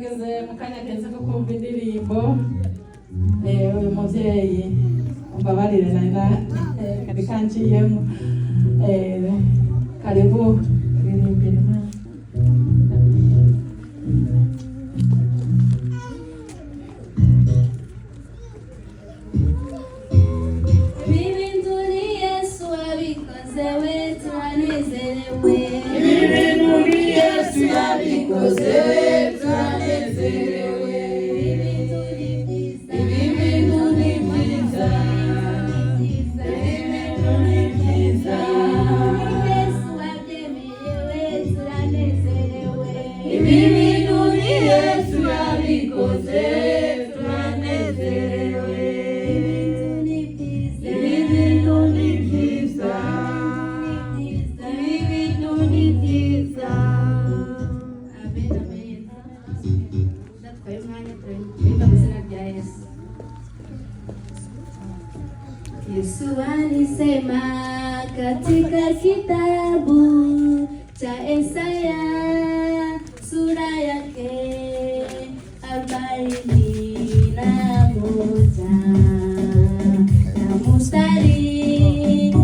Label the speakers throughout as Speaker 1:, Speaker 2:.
Speaker 1: tugerageze mu kanya keza ko kumva indirimbo uyu muvyeyi umbabarire naina kanciyemo karibu ririmbire
Speaker 2: Yesu alisema katika kitabu cha Isaya sura yake 41 na mstari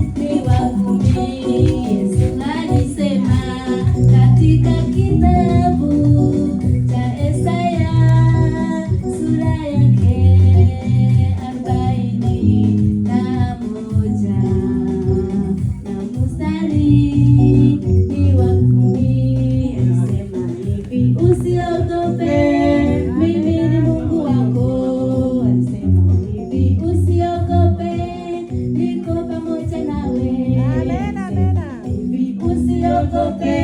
Speaker 2: wa 10. Yesu alisema katika kitabu cha Isaya sura yake 41 na mstari wa 10. Alisema hivi, usiogope, mimi ni Mungu wako. Alisema hivi, usiogope, niko pamoja nawe.
Speaker 3: Amen, amen.
Speaker 2: Hivi, usiogope,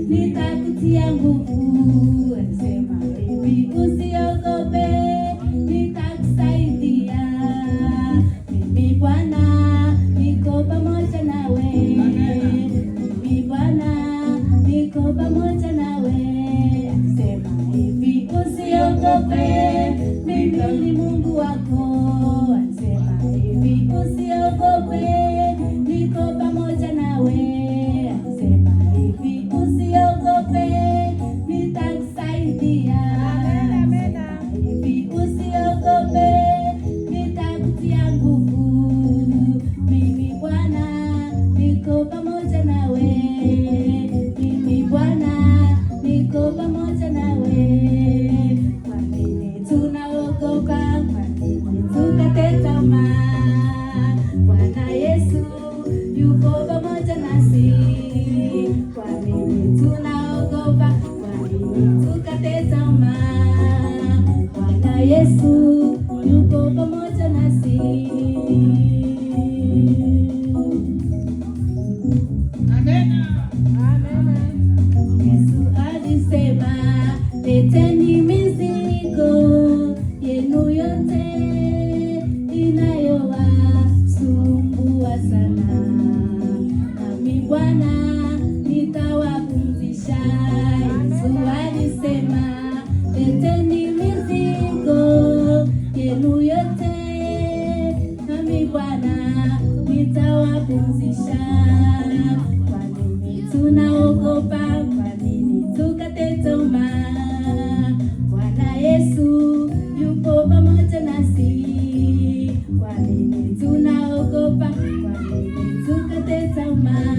Speaker 2: nitakutia nguvu. Alisema hivi, usiogope, nitakusaidia. Mimi Bwana niko pamoja nawe. Mimi Bwana niko pamoja nawe. Alisema hivi, usiogope, mimi ni Mungu wako. Alisema hivi, usiogope, niko pamoja nawe. Alisema hivi, usiogope, nitakusaidia. Hivi, usiogope, nitakutia nguvu. Mimi Bwana niko pamoja nawe. Mimi Bwana niko pamoja nawe. Kwa nini tunaogopa? Kwa nini tukate tamaa? Bwana Yesu yuko pamoja nasi. Kwa nini tunaogopa? Kwa nini tukate tamaa? Bwana Yesu yuko pamoja nasi. Yesu alisema, leteni mizigo yenu yote inayowasumbua sana, nami Bwana nitawapumzisha. Yesu alisema, leteni mizigo yenu yote, nami Bwana nitawapumzisha. Kwa nini tunaogopa? Kwa nini tukate tamaa? Bwana Yesu yupo pamoja nasi. Kwa nini tunaogopa? Kwa nini tukate tamaa?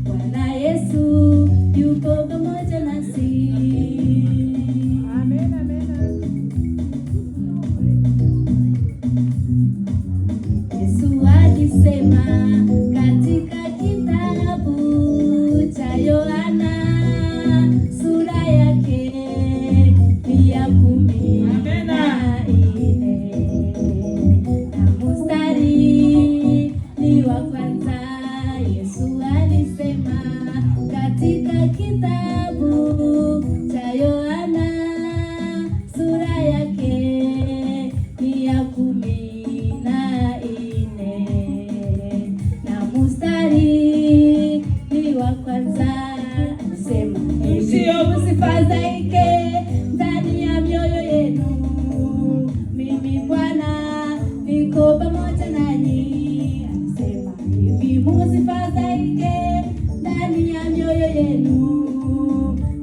Speaker 2: Bwana Yesu yupo pamoja nasi.
Speaker 3: Amen, amen.
Speaker 2: Yesu alisema katika kitabu cha Yohana sura yake ya 14 na mstari wa 1. Yesu alisema katika kitabu cha Yohana sura yake ya 14 na mstari wa 1. Alisema msifadhaike ndani ya mioyo yenu, mimi Bwana niko pamoja nanyi. Alisema hivi, msifadhaike ndani ya mioyo yenu,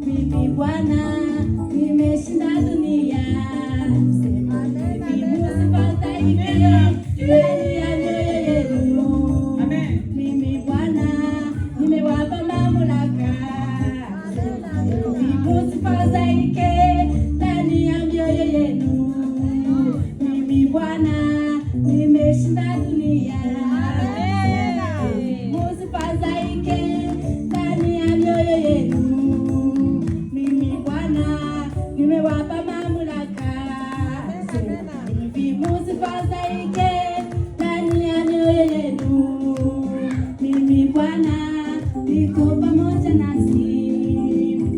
Speaker 2: mimi Bwana tusifadhaike ndani ya mioyo yenu. Mimi Bwana nimeshinda dunia. Musifadhaike ndani ya mioyo yenu. Mimi Bwana nimewapa mamlaka. Hivi musifadhaike ndani ya mioyo yenu. Mimi Bwana niko pamoja nasi.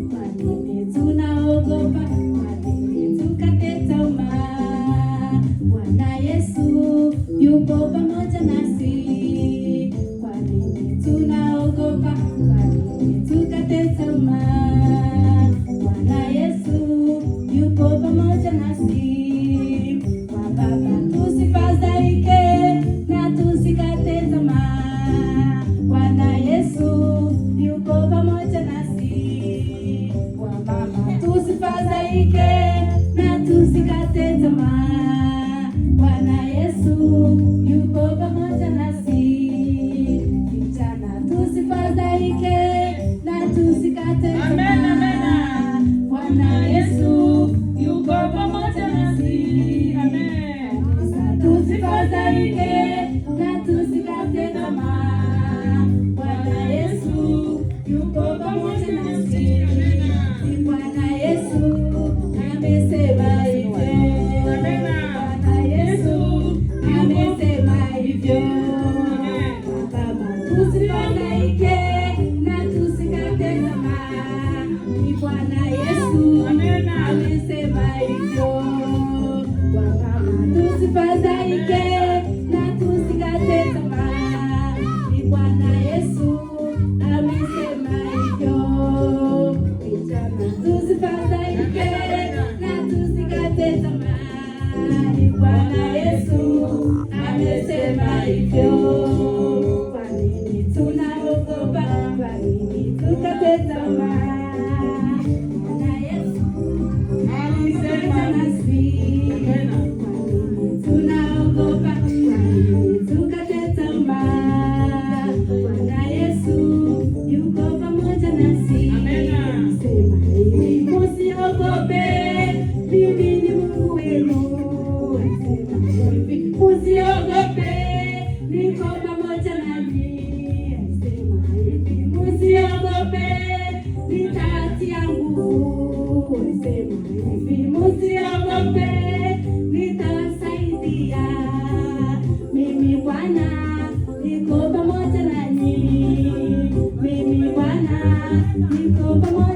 Speaker 2: Kwa nini tunaogopa? Kwa nini tukate tamaa? Bwana Yesu yupo pamoja nasi. Kwa nini tunaogopa? Kwa nini tukate tamaa? Bwana Yesu yupo pamoja nasi. Kwa Baba tusifadhaike na tusikate tamaa. Bwana Yesu yupo pamoja nasi. Kwa Baba tusifadhaike na tusikate tamaa. Bwana Yesu yupo pamoja nasi. Vijana tusifadhaike na tusikate tamaa. Bwana Yesu yupo pamoja nasi. Kanisa tusifadhaike na tusikate tamaa. Bwana Yesu yupo pamoja nasi. Bwana Yesu amesema hivyo. Bwana Yesu amesema hivyo. Baba tusifadhaike na tusikate tamaa. Bwana Yesu amesema hivyo. Baba tusifadhaike na tusikate tamaa. Bwana Yesu amesema hivyo. Vijana tusifadhaike na tusikate tamaa. Bwana Yesu amesema hivyo. Kwa nini tunaogopa? Kwa nini tukate tamaa? Bwana Yesu amesema nasi. Kwa nini tunaogopa? Kwa nini tukate tamaa? Bwana Yesu yuko pamoja nasi. Sema hivi, musiogope, mimi ni Mungu wenu. Sema hivi, musiogope, niko pamoja nanyi. Sema hivi, musiogope, nitatia nguvu. Sema hivi, musiogope, nitawasaidia. Mimi Bwana niko pamoja nanyi. Mimi Bwana niko pamoja